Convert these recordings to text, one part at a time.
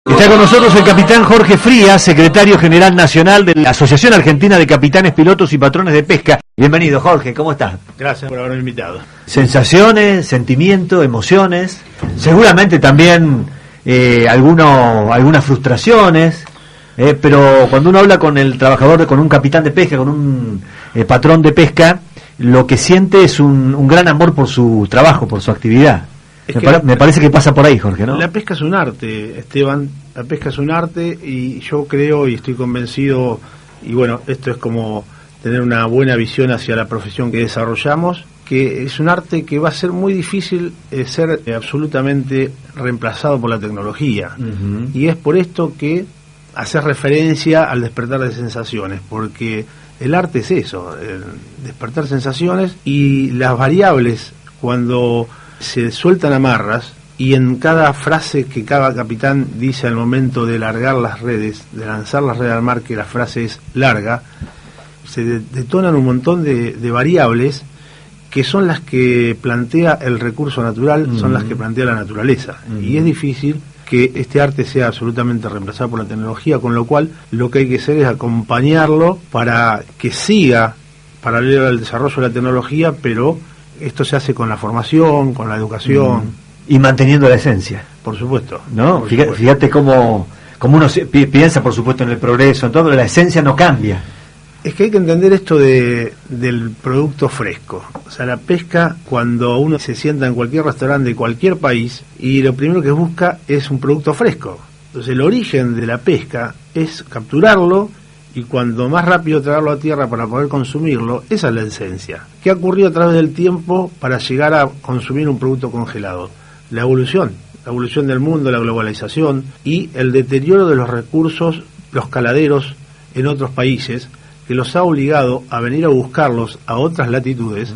Está con nosotros el capitán Jorge Frías, secretario general nacional de la Asociación Argentina de Capitanes, Pilotos y Patrones de Pesca. Bienvenido, Jorge, ¿cómo estás? Gracias por haberme invitado. Sensaciones, sentimientos, emociones, seguramente también algunas frustraciones, pero cuando uno habla con el trabajador, con un capitán de pesca, con un patrón de pesca, lo que siente es un gran amor por su trabajo, por su actividad. Me parece que pasa por ahí, Jorge, ¿no? La pesca es un arte, Esteban, la pesca es un arte y yo creo y estoy convencido, y bueno, esto es como tener una buena visión hacia la profesión que desarrollamos, que es un arte que va a ser muy difícil ser absolutamente reemplazado por la tecnología. Y es por esto que hacer referencia al despertar de sensaciones, porque el arte es eso, el despertar sensaciones, y las variables cuando se sueltan amarras, y en cada frase que cada capitán dice al momento de largar las redes, de lanzar las redes al mar, que la frase es larga, se detonan un montón de variables que son las que plantea el recurso natural, son las que plantea la naturaleza. Y es difícil que este arte sea absolutamente reemplazado por la tecnología, con lo cual lo que hay que hacer es acompañarlo para que siga paralelo al desarrollo de la tecnología, pero esto se hace con la formación, con la educación. Y manteniendo la esencia. Por supuesto. ¿No? Fíjate cómo uno piensa, por supuesto, en el progreso, en todo, pero la esencia no cambia. Es que hay que entender esto del producto fresco. O sea, la pesca, cuando uno se sienta en cualquier restaurante de cualquier país, y lo primero que busca es un producto fresco. Entonces, el origen de la pesca es capturarlo, y cuando más rápido traerlo a tierra para poder consumirlo, esa es la esencia. ¿Qué ha ocurrido a través del tiempo para llegar a consumir un producto congelado? La evolución del mundo, la globalización y el deterioro de los recursos, los caladeros en otros países, que los ha obligado a venir a buscarlos a otras latitudes,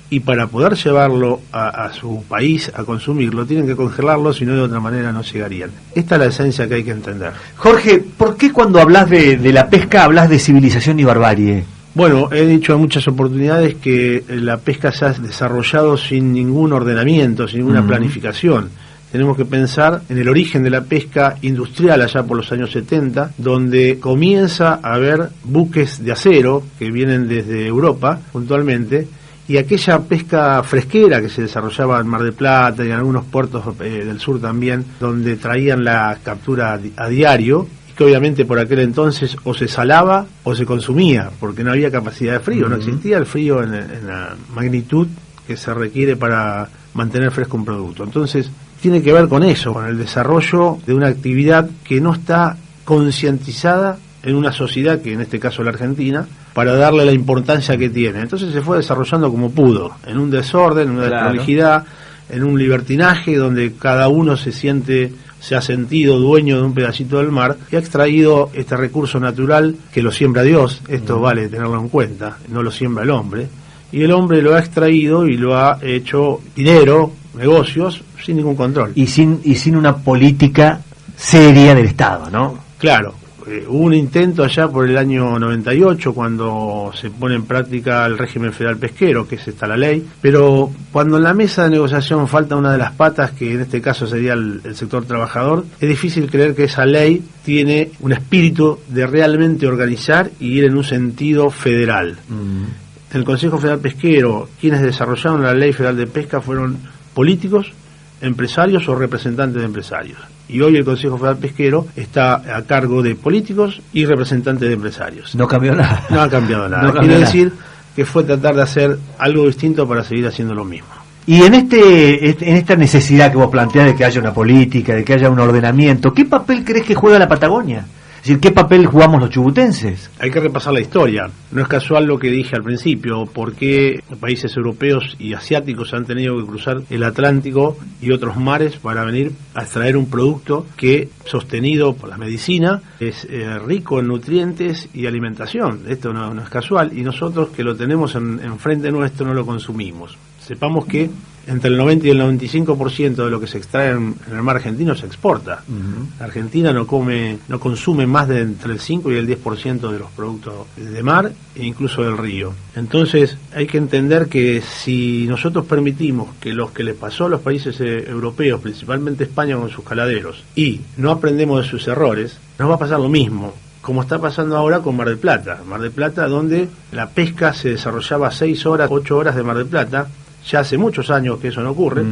y para poder llevarlo a su país a consumirlo, tienen que congelarlo, si no de otra manera no llegarían. Esta es la esencia que hay que entender. Jorge, ¿por qué cuando hablas de la pesca hablas de civilización y barbarie? Bueno, he dicho en muchas oportunidades que la pesca se ha desarrollado sin ningún ordenamiento, sin ninguna planificación. Tenemos que pensar en el origen de la pesca industrial allá por los años 70, donde comienza a haber buques de acero que vienen desde Europa puntualmente, y aquella pesca fresquera que se desarrollaba en Mar del Plata y en algunos puertos del sur también, donde traían la captura a diario, y que obviamente por aquel entonces o se salaba o se consumía, porque no había capacidad de frío, no existía el frío en la magnitud que se requiere para mantener fresco un producto. Entonces, tiene que ver con eso, con el desarrollo de una actividad que no está concientizada en una sociedad, que en este caso la Argentina, para darle la importancia que tiene. Entonces se fue desarrollando como pudo, en un desorden, en una desprolijidad, en un libertinaje donde cada uno se ha sentido dueño de un pedacito del mar y ha extraído este recurso natural que lo siembra Dios. Esto vale tenerlo en cuenta, no lo siembra el hombre, y el hombre lo ha extraído y lo ha hecho dinero, negocios, sin ningún control. Y sin una política seria del Estado, ¿no? Claro. Hubo un intento allá por el año 98 cuando se pone en práctica el régimen federal pesquero, que es esta la ley, pero cuando en la mesa de negociación falta una de las patas, que en este caso sería el sector trabajador, es difícil creer que esa ley tiene un espíritu de realmente organizar y ir en un sentido federal. En el Consejo Federal Pesquero, quienes desarrollaron la Ley Federal de Pesca fueron políticos, empresarios o representantes de empresarios. Y hoy el Consejo Federal Pesquero está a cargo de políticos y representantes de empresarios. No cambió nada. No ha cambiado nada. Quiere decir que fue tratar de hacer algo distinto para seguir haciendo lo mismo. Y en esta necesidad que vos planteás de que haya una política, de que haya un ordenamiento, ¿qué papel crees que juega la Patagonia? Es decir, ¿qué papel jugamos los chubutenses? Hay que repasar la historia. No es casual lo que dije al principio, porque países europeos y asiáticos han tenido que cruzar el Atlántico y otros mares para venir a extraer un producto que, sostenido por la medicina, es rico en nutrientes y alimentación. Esto no es casual, y nosotros que lo tenemos enfrente nuestro no lo consumimos. Sepamos que entre el 90 y el 95% de lo que se extrae en el mar argentino se exporta. La Argentina no consume más de entre el 5 y el 10% de los productos de mar e incluso del río. Entonces hay que entender que si nosotros permitimos que lo que les pasó a los países europeos, principalmente España con sus caladeros, y no aprendemos de sus errores, nos va a pasar lo mismo, como está pasando ahora con Mar del Plata. Mar del Plata, donde la pesca se desarrollaba 6 horas, 8 horas de Mar del Plata. Ya hace muchos años que eso no ocurre.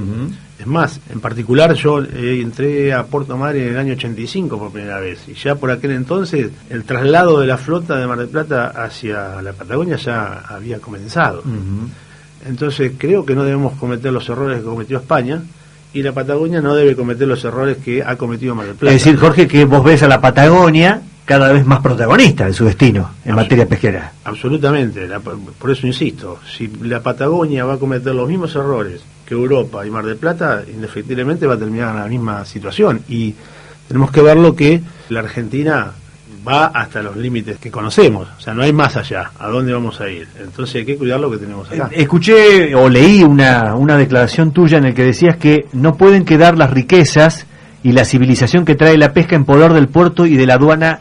Es más, en particular yo entré a Puerto Madryn en el año 85 por primera vez, y ya por aquel entonces el traslado de la flota de Mar del Plata hacia la Patagonia ya había comenzado. Entonces creo que no debemos cometer los errores que cometió España, y la Patagonia no debe cometer los errores que ha cometido Mar del Plata. Es decir, Jorge, que vos ves a la Patagonia cada vez más protagonista de su destino en materia pesquera. Absolutamente, por eso insisto, si la Patagonia va a cometer los mismos errores que Europa y Mar del Plata, indefectiblemente va a terminar en la misma situación, y tenemos que verlo que la Argentina va hasta los límites que conocemos, o sea, no hay más allá, ¿a dónde vamos a ir? Entonces hay que cuidar lo que tenemos acá. Escuché o leí una declaración tuya en la que decías que no pueden quedar las riquezas y la civilización que trae la pesca en poder del puerto y de la aduana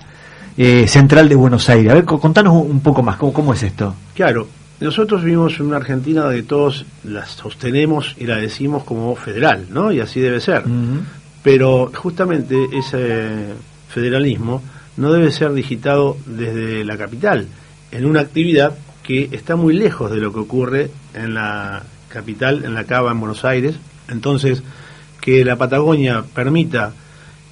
central de Buenos Aires. A ver, contanos un poco más, ¿cómo es esto? Claro, nosotros vivimos en una Argentina donde todos la sostenemos y la decimos como federal, ¿no? Y así debe ser. Pero justamente ese federalismo no debe ser digitado desde la capital, en una actividad que está muy lejos de lo que ocurre en la capital, en la Cava, en Buenos Aires. Entonces, que la Patagonia permita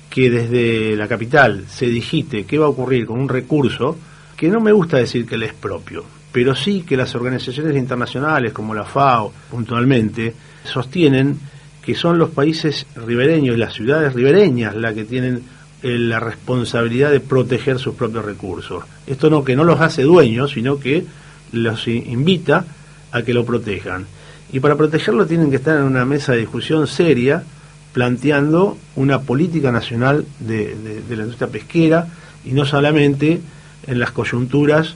que desde la capital se digite qué va a ocurrir con un recurso, que no me gusta decir que le es propio, pero sí que las organizaciones internacionales como la FAO puntualmente sostienen que son los países ribereños y las ciudades ribereñas las que tienen la responsabilidad de proteger sus propios recursos. Esto no que no los hace dueños, sino que los invita a que lo protejan. Y para protegerlo tienen que estar en una mesa de discusión seria, planteando una política nacional de la industria pesquera, y no solamente en las coyunturas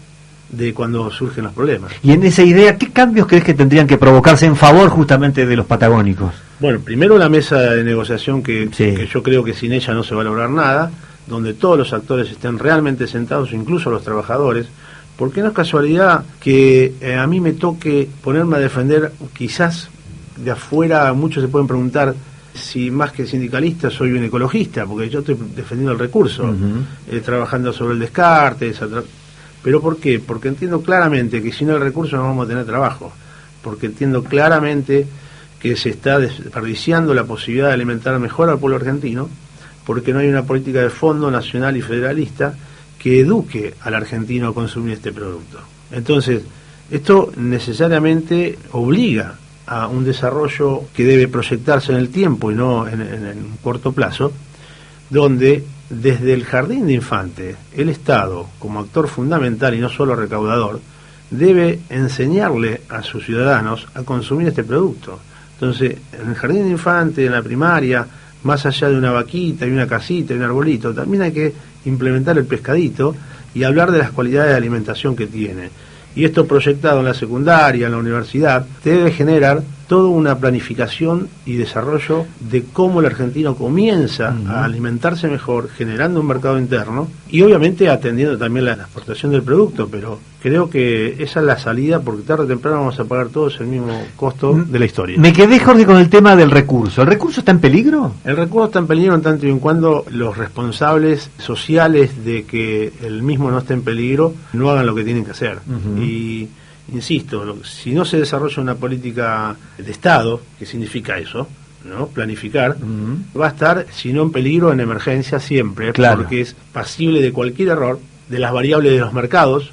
de cuando surgen los problemas. Y en esa idea, ¿qué cambios crees que tendrían que provocarse en favor justamente de los patagónicos? Bueno, primero la mesa de negociación que yo creo que sin ella no se va a lograr nada, donde todos los actores estén realmente sentados, incluso los trabajadores, porque no es casualidad que a mí me toque ponerme a defender, quizás de afuera muchos se pueden preguntar si más que sindicalista soy un ecologista, porque yo estoy defendiendo el recurso, trabajando sobre el descarte, ¿pero por qué? Porque entiendo claramente que sin el recurso no vamos a tener trabajo, porque entiendo claramente que se está desperdiciando la posibilidad de alimentar mejor al pueblo argentino, porque no hay una política de fondo nacional y federalista que eduque al argentino a consumir este producto. Entonces, esto necesariamente obliga a un desarrollo que debe proyectarse en el tiempo y no en un corto plazo, donde desde el jardín de infantes el Estado, como actor fundamental y no solo recaudador, debe enseñarle a sus ciudadanos a consumir este producto. Entonces, en el jardín de infantes, en la primaria, más allá de una vaquita y una casita y un arbolito, también hay que implementar el pescadito y hablar de las cualidades de alimentación que tiene. Y esto proyectado en la secundaria, en la universidad, debe generar toda una planificación y desarrollo de cómo el argentino comienza a alimentarse mejor, generando un mercado interno y obviamente atendiendo también la exportación del producto, pero creo que esa es la salida, porque tarde o temprano vamos a pagar todos el mismo costo de la historia. Me quedé, Jorge, con el tema del recurso. ¿El recurso está en peligro? El recurso está en peligro en tanto y en cuando los responsables sociales de que el mismo no esté en peligro no hagan lo que tienen que hacer. Y insisto, si no se desarrolla una política de Estado, que significa eso, ¿no? Planificar, va a estar, si no en peligro, en emergencia siempre, porque es pasible de cualquier error, de las variables de los mercados.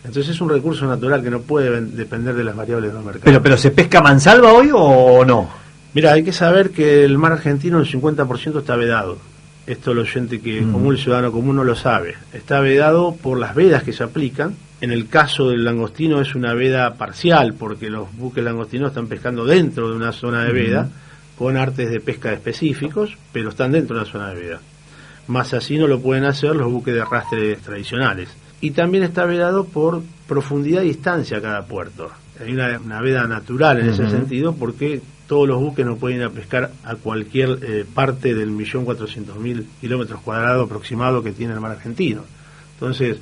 Entonces es un recurso natural que no puede depender de las variables de los mercados. ¿Pero se pesca mansalva hoy o no? Mira, hay que saber que el mar argentino el 50% está vedado. Esto el oyente que común, el ciudadano común no lo sabe. Está vedado por las vedas que se aplican. En el caso del langostino es una veda parcial, porque los buques langostinos están pescando dentro de una zona de veda, con artes de pesca específicos, pero están dentro de una zona de veda. Más así no lo pueden hacer los buques de arrastre tradicionales. Y también está vedado por profundidad y distancia a cada puerto. Hay una veda natural en ese sentido, porque todos los buques no pueden ir a pescar a cualquier parte del 1.400.000 kilómetros cuadrados aproximado que tiene el mar argentino. Entonces,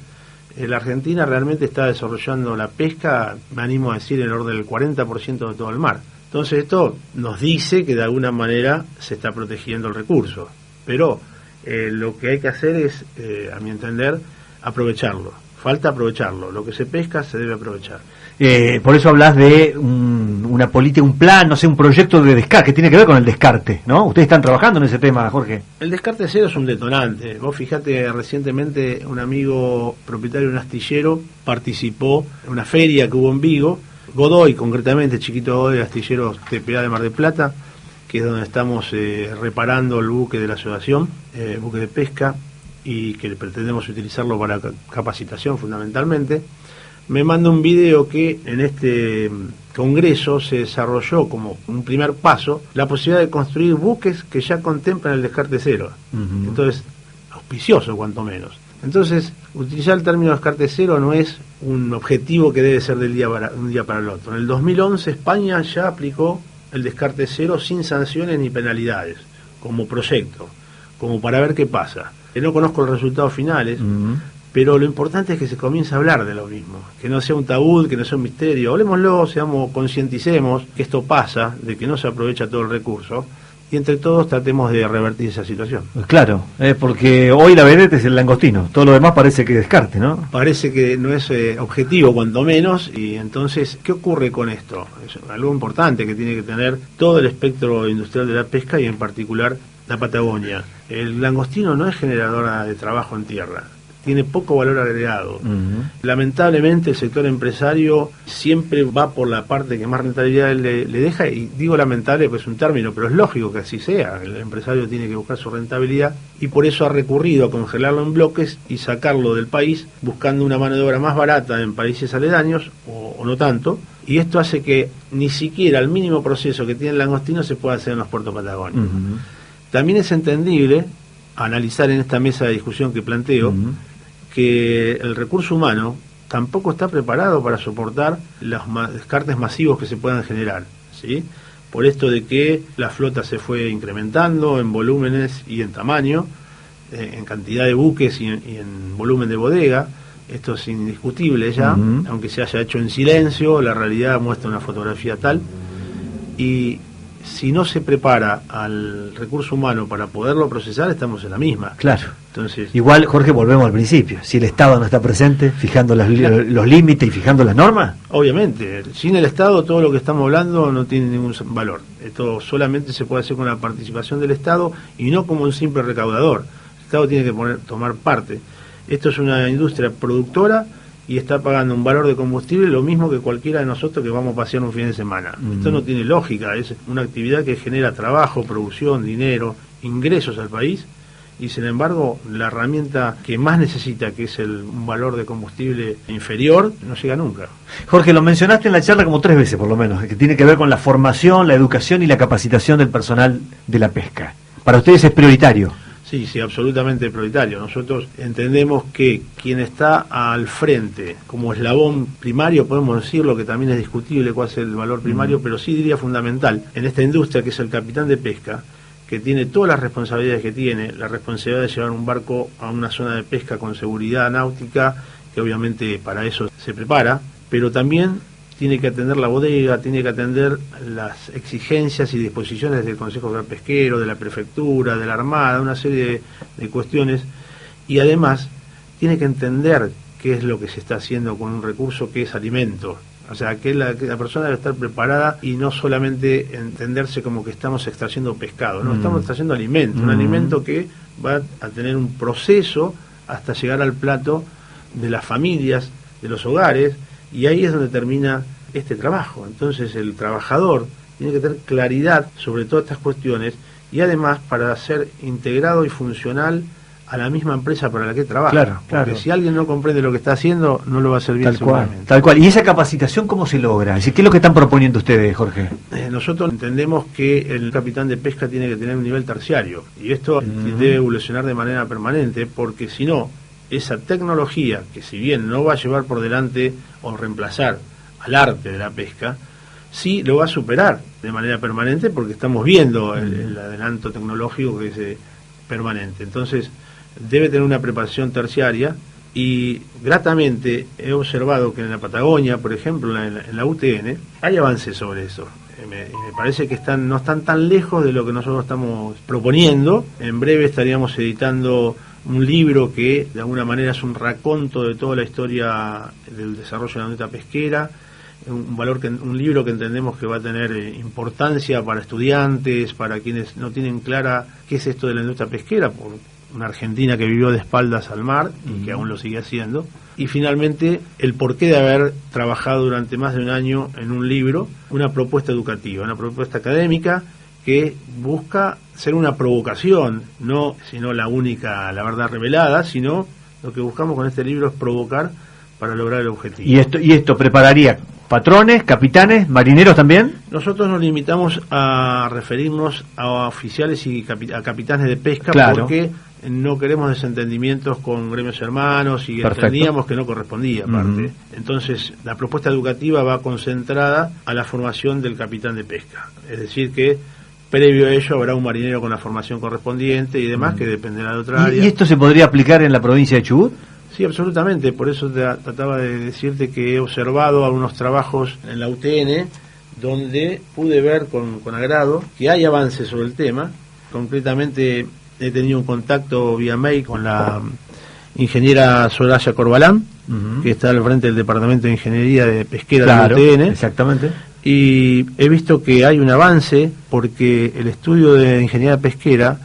la Argentina realmente está desarrollando la pesca, me animo a decir, en el orden del 40% de todo el mar. Entonces esto nos dice que de alguna manera se está protegiendo el recurso, pero lo que hay que hacer es, a mi entender, aprovecharlo. Falta aprovecharlo. Lo que se pesca se debe aprovechar. Por eso hablas de una política, un plan, no sé, un proyecto de descarte, que tiene que ver con el descarte, ¿no? Ustedes están trabajando en ese tema, Jorge. El descarte cero es un detonante. Vos fijate, recientemente un amigo propietario de un astillero participó en una feria que hubo en Vigo, Godoy concretamente, Chiquito Godoy, astillero TPA de Mar del Plata, que es donde estamos reparando el buque de la asociación, buque de pesca, y que pretendemos utilizarlo para capacitación fundamentalmente. Me manda un video que en este congreso se desarrolló como un primer paso la posibilidad de construir buques que ya contemplan el descarte cero. Uh-huh. Entonces, auspicioso cuanto menos. Entonces, utilizar el término descarte cero no es un objetivo que debe ser de un día para el otro. En el 2011 España ya aplicó el descarte cero sin sanciones ni penalidades, como proyecto, como para ver qué pasa. No conozco los resultados finales, pero lo importante es que se comience a hablar de lo mismo, que no sea un tabú, que no sea un misterio. Hablemoslo, concienticemos que esto pasa, de que no se aprovecha todo el recurso, y entre todos tratemos de revertir esa situación. Claro, porque hoy la vedette es el langostino, todo lo demás parece que descarte, ¿no? Parece que no es objetivo, cuanto menos, y entonces, ¿qué ocurre con esto? Es algo importante que tiene que tener todo el espectro industrial de la pesca y en particular la Patagonia. El langostino no es generadora de trabajo en tierra, tiene poco valor agregado. Uh-huh. Lamentablemente el sector empresario siempre va por la parte que más rentabilidad le deja, y digo lamentable porque es un término, pero es lógico que así sea. El empresario tiene que buscar su rentabilidad y por eso ha recurrido a congelarlo en bloques y sacarlo del país, buscando una mano de obra más barata en países aledaños o no tanto, y esto hace que ni siquiera el mínimo proceso que tiene el langostino se pueda hacer en los puertos patagónicos. Uh-huh. También es entendible analizar en esta mesa de discusión que planteo que el recurso humano tampoco está preparado para soportar los descartes masivos que se puedan generar, ¿sí? Por esto de que la flota se fue incrementando en volúmenes y en tamaño, en cantidad de buques y en volumen de bodega. Esto es indiscutible ya, aunque se haya hecho en silencio, la realidad muestra una fotografía tal, y si no se prepara al recurso humano para poderlo procesar, estamos en la misma. Claro. Entonces, igual, Jorge, volvemos al principio. Si el Estado no está presente, fijando los límites y fijando las normas. Obviamente, sin el Estado todo lo que estamos hablando no tiene ningún valor. Esto solamente se puede hacer con la participación del Estado y no como un simple recaudador. El Estado tiene que tomar parte. Esto es una industria productora y está pagando un valor de combustible lo mismo que cualquiera de nosotros que vamos a pasear un fin de semana. Esto no tiene lógica, es una actividad que genera trabajo, producción, dinero, ingresos al país, y sin embargo la herramienta que más necesita, que es un valor de combustible inferior, no llega nunca. Jorge, lo mencionaste en la charla como 3 veces por lo menos, que tiene que ver con la formación, la educación y la capacitación del personal de la pesca. Para ustedes es prioritario. Sí, absolutamente prioritario. Nosotros entendemos que quien está al frente, como eslabón primario, podemos decirlo, que también es discutible cuál es el valor primario, pero sí diría fundamental, en esta industria, que es el capitán de pesca, que tiene todas las responsabilidades que tiene, la responsabilidad de llevar un barco a una zona de pesca con seguridad náutica, que obviamente para eso se prepara, pero también tiene que atender la bodega, tiene que atender las exigencias y disposiciones del Consejo Federal Pesquero, de la Prefectura, de la Armada, una serie de cuestiones, y además tiene que entender qué es lo que se está haciendo con un recurso que es alimento. O sea, que la persona debe estar preparada y no solamente entenderse como que estamos extrayendo pescado, no, estamos extrayendo alimento, un alimento que va a tener un proceso hasta llegar al plato de las familias, de los hogares, y ahí es donde termina este trabajo. Entonces el trabajador tiene que tener claridad sobre todas estas cuestiones y además para ser integrado y funcional a la misma empresa para la que trabaja. Claro. Porque si alguien no comprende lo que está haciendo, no lo va a hacer bien seguramente. Tal cual. ¿Y esa capacitación cómo se logra? ¿Qué es lo que están proponiendo ustedes, Jorge? Nosotros entendemos que el capitán de pesca tiene que tener un nivel terciario y esto debe evolucionar de manera permanente, porque si no, esa tecnología, que si bien no va a llevar por delante o reemplazar al arte de la pesca, sí lo va a superar de manera permanente, porque estamos viendo el adelanto tecnológico que es permanente. Entonces debe tener una preparación terciaria, y gratamente he observado que en la Patagonia, por ejemplo, en la UTN, hay avances sobre eso. Me parece que no están tan lejos de lo que nosotros estamos proponiendo. En breve estaríamos editando un libro que de alguna manera es un raconto de toda la historia del desarrollo de la industria pesquera, un libro que entendemos que va a tener importancia para estudiantes, para quienes no tienen clara qué es esto de la industria pesquera, por una Argentina que vivió de espaldas al mar y que aún lo sigue haciendo, y finalmente el porqué de haber trabajado durante más de un año en un libro, una propuesta educativa, una propuesta académica que busca ser una provocación, no sino la verdad revelada, sino lo que buscamos con este libro es provocar para lograr el objetivo. ¿Y esto prepararía patrones, capitanes, marineros también? Nosotros nos limitamos a referirnos a oficiales y a capitanes de pesca, claro, porque no queremos desentendimientos con gremios hermanos y perfecto, entendíamos que no correspondía aparte. Entonces la propuesta educativa va concentrada a la formación del capitán de pesca, es decir que previo a ello habrá un marinero con la formación correspondiente y demás, que dependerá de otra área. ¿Y esto se podría aplicar en la provincia de Chubut? Sí, absolutamente, por eso trataba de decirte que he observado algunos trabajos en la UTN donde pude ver con agrado que hay avances sobre el tema. Concretamente he tenido un contacto vía mail con la ingeniera Soraya Corbalán, que está al frente del Departamento de Ingeniería de Pesquera, claro, de la UTN. Exactamente. Y he visto que hay un avance, porque el estudio de ingeniería pesquera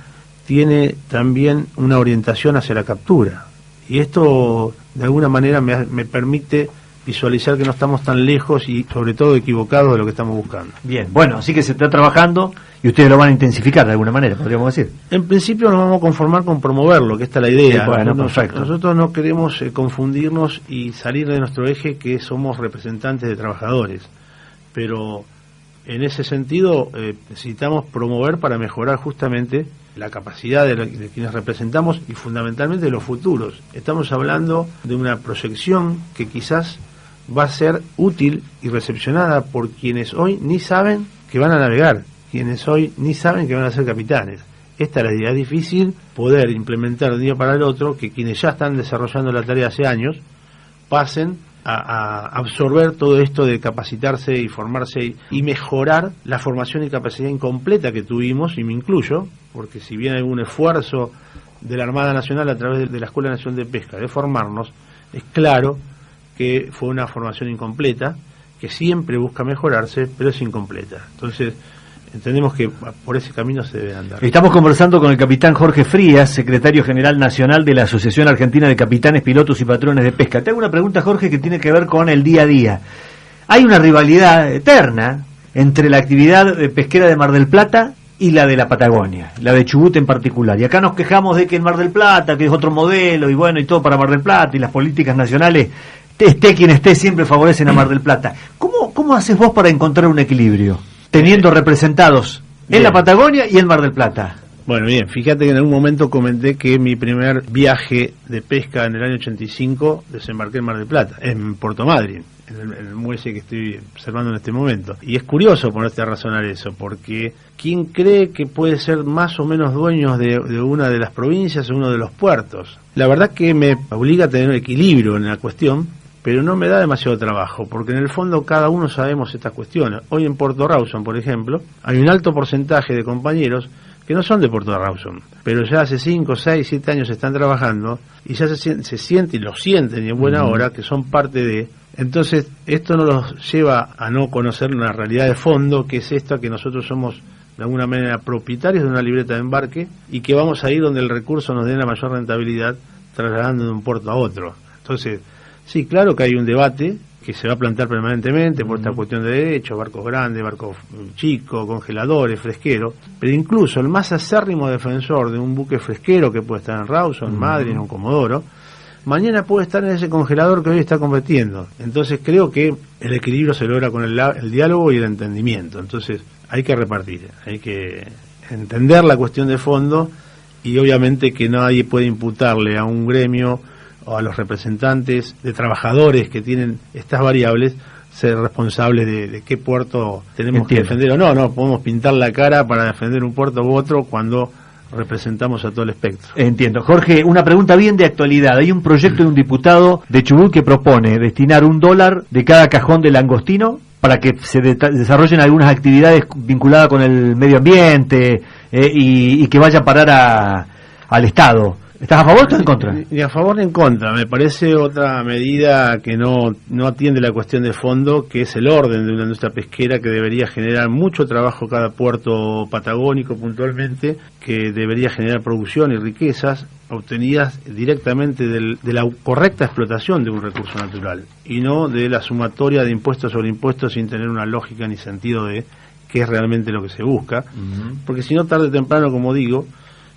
tiene también una orientación hacia la captura. Y esto de alguna manera me permite visualizar que no estamos tan lejos y sobre todo equivocados de lo que estamos buscando. Bien, bueno, así que se está trabajando y ustedes lo van a intensificar de alguna manera, podríamos decir. En principio nos vamos a conformar con promoverlo, que esta es la idea. Bueno, perfecto. Nosotros no queremos confundirnos y salir de nuestro eje, que somos representantes de trabajadores, pero en ese sentido necesitamos promover para mejorar justamente la capacidad de quienes representamos y fundamentalmente de los futuros. Estamos hablando de una proyección que quizás va a ser útil y recepcionada por quienes hoy ni saben que van a navegar, quienes hoy ni saben que van a ser capitanes. Esta es la idea. Es difícil poder implementar de un día para el otro que quienes ya están desarrollando la tarea hace años pasen a absorber todo esto de capacitarse y formarse y mejorar la formación y capacidad incompleta que tuvimos, y me incluyo, porque si bien hay un esfuerzo de la Armada Nacional a través de la Escuela Nacional de Pesca de formarnos, es claro que fue una formación incompleta, que siempre busca mejorarse, pero es incompleta. Entonces entendemos que por ese camino se debe andar. Estamos conversando con el capitán Jorge Frías, secretario general nacional de la Asociación Argentina de Capitanes, Pilotos y Patrones de Pesca. Te hago una pregunta, Jorge, que tiene que ver con el día a día. Hay una rivalidad eterna entre la actividad pesquera de Mar del Plata y la de la Patagonia, la de Chubut en particular. Y acá nos quejamos de que en Mar del Plata, que es otro modelo, y bueno, y todo para Mar del Plata, y las políticas nacionales, esté quien esté, siempre favorecen a Mar del Plata. ¿Cómo haces vos para encontrar un equilibrio, teniendo representados en la Patagonia y en Mar del Plata? Bueno, bien, fíjate que en algún momento comenté que mi primer viaje de pesca en el año 85 desembarqué en Mar del Plata, en Puerto Madryn, en el muelle que estoy observando en este momento. Y es curioso ponerte a razonar eso, porque ¿quién cree que puede ser más o menos dueño de una de las provincias o uno de los puertos? La verdad que me obliga a tener un equilibrio en la cuestión, pero no me da demasiado trabajo, porque en el fondo cada uno sabemos estas cuestiones. Hoy en Puerto Rawson, por ejemplo, hay un alto porcentaje de compañeros que no son de Puerto Rawson, pero ya hace 5, 6, 7 años están trabajando y ya se sienten y lo sienten y en buena hora que son parte de. Entonces esto no los lleva a no conocer una realidad de fondo, que es esta, que nosotros somos de alguna manera propietarios de una libreta de embarque y que vamos a ir donde el recurso nos dé la mayor rentabilidad, trasladando de un puerto a otro. Entonces sí, claro que hay un debate que se va a plantear permanentemente por esta cuestión de derechos, barcos grandes, barcos chicos, congeladores, fresqueros, pero incluso el más acérrimo defensor de un buque fresquero que puede estar en Rawson, Madryn o en Comodoro, mañana puede estar en ese congelador que hoy está compitiendo. Entonces creo que el equilibrio se logra con el diálogo y el entendimiento. Entonces hay que repartir, hay que entender la cuestión de fondo, y obviamente que nadie puede imputarle a un gremio o a los representantes de trabajadores que tienen estas variables ser responsables de qué puerto tenemos Entiendo. que defender o no. No podemos pintar la cara para defender un puerto u otro cuando representamos a todo el espectro. Entiendo. Jorge, una pregunta bien de actualidad. Hay un proyecto de un diputado de Chubut que propone destinar $1 de cada cajón de langostino para que se desarrollen algunas actividades vinculadas con el medio ambiente y que vaya a parar al Estado. ¿Estás a favor o estás en contra? Ni a favor ni en contra. Me parece otra medida que no atiende la cuestión de fondo, que es el orden de una industria pesquera que debería generar mucho trabajo cada puerto patagónico puntualmente, que debería generar producción y riquezas obtenidas directamente de la correcta explotación de un recurso natural y no de la sumatoria de impuestos sobre impuestos sin tener una lógica ni sentido de qué es realmente lo que se busca. Porque si no, tarde o temprano, como digo,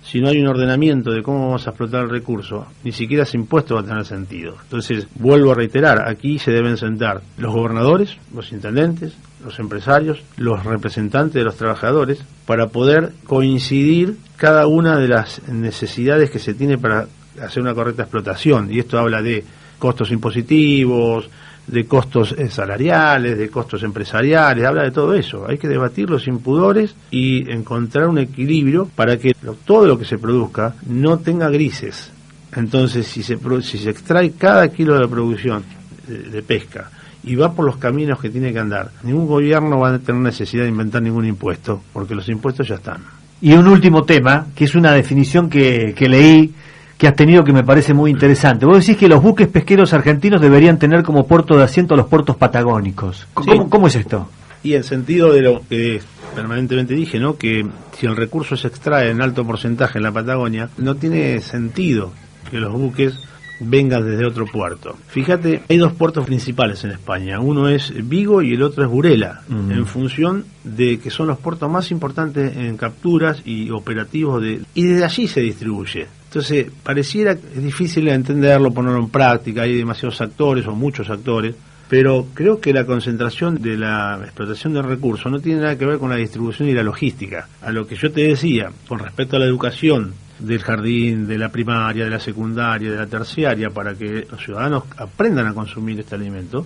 si no hay un ordenamiento de cómo vamos a explotar el recurso, ni siquiera ese impuesto va a tener sentido. Entonces, vuelvo a reiterar, aquí se deben sentar los gobernadores, los intendentes, los empresarios, los representantes de los trabajadores, para poder coincidir cada una de las necesidades que se tiene para hacer una correcta explotación. Y esto habla de costos impositivos, de costos salariales, de costos empresariales, habla de todo eso. Hay que debatirlo sin pudores y encontrar un equilibrio para que todo lo que se produzca no tenga grises. Entonces, si se extrae cada kilo de producción de pesca y va por los caminos que tiene que andar, ningún gobierno va a tener necesidad de inventar ningún impuesto, porque los impuestos ya están. Y un último tema, que es una definición que leí, que has tenido, que me parece muy interesante. Vos decís que los buques pesqueros argentinos deberían tener como puerto de asiento a los puertos patagónicos. ¿Cómo es esto? Y en sentido de lo que permanentemente dije, ¿no? Que si el recurso se extrae en alto porcentaje en la Patagonia, no tiene sentido que los buques vengan desde otro puerto. Fíjate, hay dos puertos principales en España. Uno es Vigo y el otro es Burela, en función de que son los puertos más importantes en capturas y operativos y desde allí se distribuye. Entonces, pareciera que es difícil entenderlo, ponerlo en práctica, hay demasiados actores o muchos actores, pero creo que la concentración de la explotación del recurso no tiene nada que ver con la distribución y la logística. A lo que yo te decía, con respecto a la educación del jardín, de la primaria, de la secundaria, de la terciaria, para que los ciudadanos aprendan a consumir este alimento,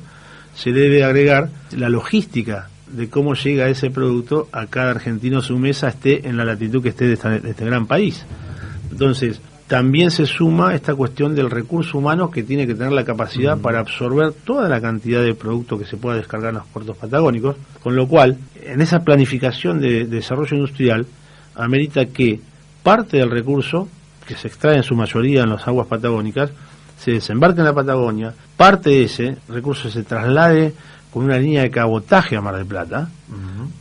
se debe agregar la logística de cómo llega ese producto a cada argentino, su mesa, esté en la latitud que esté de este gran país. Entonces, también se suma esta cuestión del recurso humano, que tiene que tener la capacidad para absorber toda la cantidad de producto que se pueda descargar en los puertos patagónicos, con lo cual, en esa planificación de desarrollo industrial, amerita que parte del recurso, que se extrae en su mayoría en las aguas patagónicas, se desembarque en la Patagonia, parte de ese recurso se traslade con una línea de cabotaje a Mar del Plata,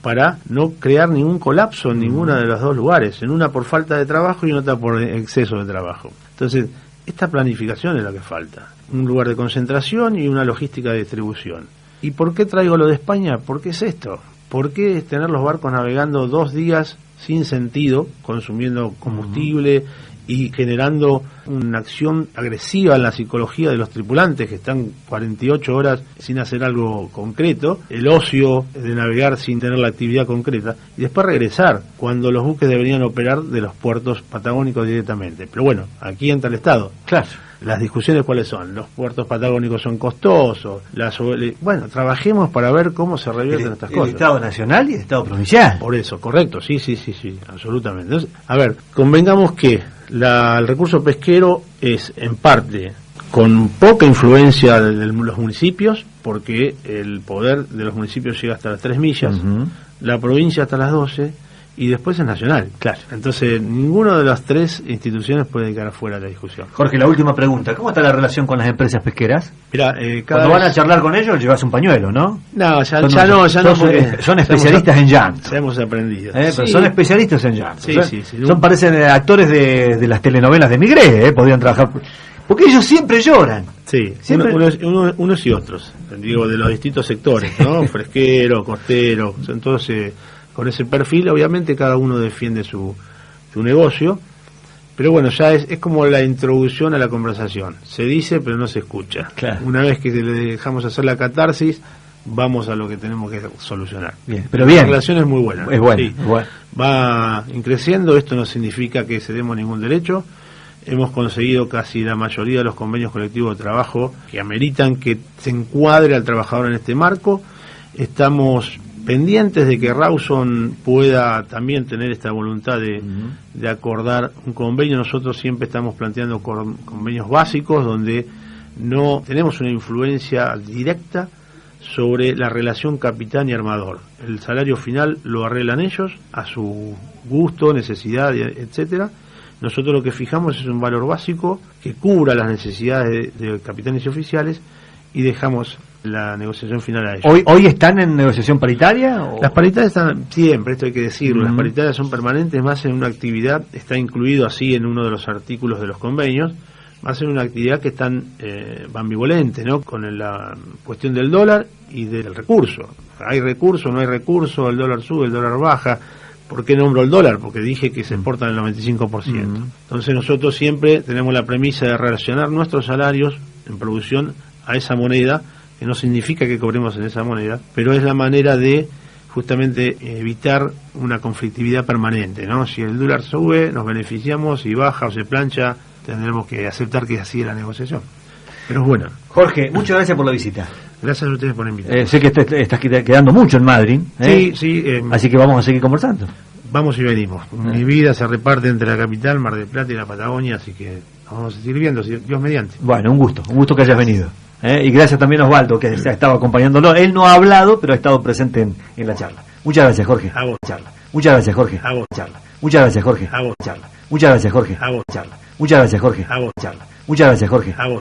para no crear ningún colapso en ninguna de los dos lugares, en una por falta de trabajo y en otra por exceso de trabajo. Entonces, esta planificación es la que falta, un lugar de concentración y una logística de distribución. ¿Y por qué traigo lo de España? ¿Por qué es esto? ¿Por qué es tener los barcos navegando 2 días sin sentido, consumiendo combustible y generando una acción agresiva en la psicología de los tripulantes, que están 48 horas sin hacer algo concreto, el ocio de navegar sin tener la actividad concreta, y después regresar, cuando los buques deberían operar de los puertos patagónicos directamente? Pero bueno, aquí entra el Estado. Claro. Las discusiones, ¿cuáles son? Los puertos patagónicos son costosos. Bueno, trabajemos para ver cómo se revierten estas cosas. El Estado nacional y el Estado provincial. Por eso, correcto, sí, absolutamente. Entonces, a ver, convengamos que el recurso pesquero es, en parte, con poca influencia de los municipios, porque el poder de los municipios llega hasta las 3 millas, la provincia hasta las 12, y después es nacional. Claro. Entonces, ninguna de las 3 instituciones puede quedar fuera de la discusión. Jorge, la última pregunta. ¿Cómo está la relación con las empresas pesqueras? Mira, cuando van a charlar con ellos, llevas un pañuelo, ¿no? No, ya no, porque son especialistas en llanto. Ya hemos aprendido. Pero son especialistas en llanto. Sí. Parecen actores de las telenovelas de Migré, podrían trabajar. Porque ellos siempre lloran. Sí, siempre... unos y otros, digo, de los distintos sectores, ¿no? Fresquero, costero, son todos con ese perfil. Obviamente cada uno defiende su negocio, pero bueno, ya es como la introducción a la conversación. Se dice, pero no se escucha. Claro. Una vez que le dejamos hacer la catarsis, vamos a lo que tenemos que solucionar. Bien, pero bien. La relación es muy buena. Es buena, sí. es buena. Va creciendo. Esto no significa que cedemos ningún derecho. hemos conseguido casi la mayoría de los convenios colectivos de trabajo que ameritan que se encuadre al trabajador en este marco. Estamos pendientes de que Rawson pueda también tener esta voluntad de acordar un convenio. Nosotros siempre estamos planteando convenios básicos donde no tenemos una influencia directa sobre la relación capitán y armador. El salario final lo arreglan ellos a su gusto, necesidad, etcétera. Nosotros lo que fijamos es un valor básico que cubra las necesidades de capitanes y oficiales y dejamos la negociación final a ellos. ¿Hoy están en negociación paritaria? ¿O? Las paritarias están siempre, esto hay que decirlo, las paritarias son permanentes, más en una actividad, está incluido así en uno de los artículos de los convenios, más en una actividad que están ambivalente, ¿no? Con la cuestión del dólar y del recurso. Hay recurso, no hay recurso, el dólar sube, el dólar baja. ¿Por qué nombro el dólar? Porque dije que se exportan el 95%. Entonces nosotros siempre tenemos la premisa de relacionar nuestros salarios en producción a esa moneda, que no significa que cobremos en esa moneda, pero es la manera de justamente evitar una conflictividad permanente, ¿no? Si el dólar sube, nos beneficiamos, si baja o se plancha, tendremos que aceptar que así es la negociación. Pero es buena. Jorge, muchas gracias por la visita. Gracias a ustedes por invitarme. Sé que estás quedando mucho en Madrid. Sí. Así que vamos a seguir conversando. Vamos y venimos. Mi vida se reparte entre la capital, Mar del Plata y la Patagonia, así que nos vamos a seguir viendo, Dios mediante. Bueno, un gusto que hayas venido. Y gracias también a Osvaldo, que ha estado acompañándolo. Él no ha hablado, pero ha estado presente en la charla. Muchas gracias, Jorge. A vos. Charla. Muchas gracias, Jorge. A vos. Charla. Muchas gracias, Jorge. A vos. Charla. Muchas gracias, Jorge. A vos. Charla. Muchas gracias, Jorge. A vos. Charla. Muchas gracias, Jorge. A vos.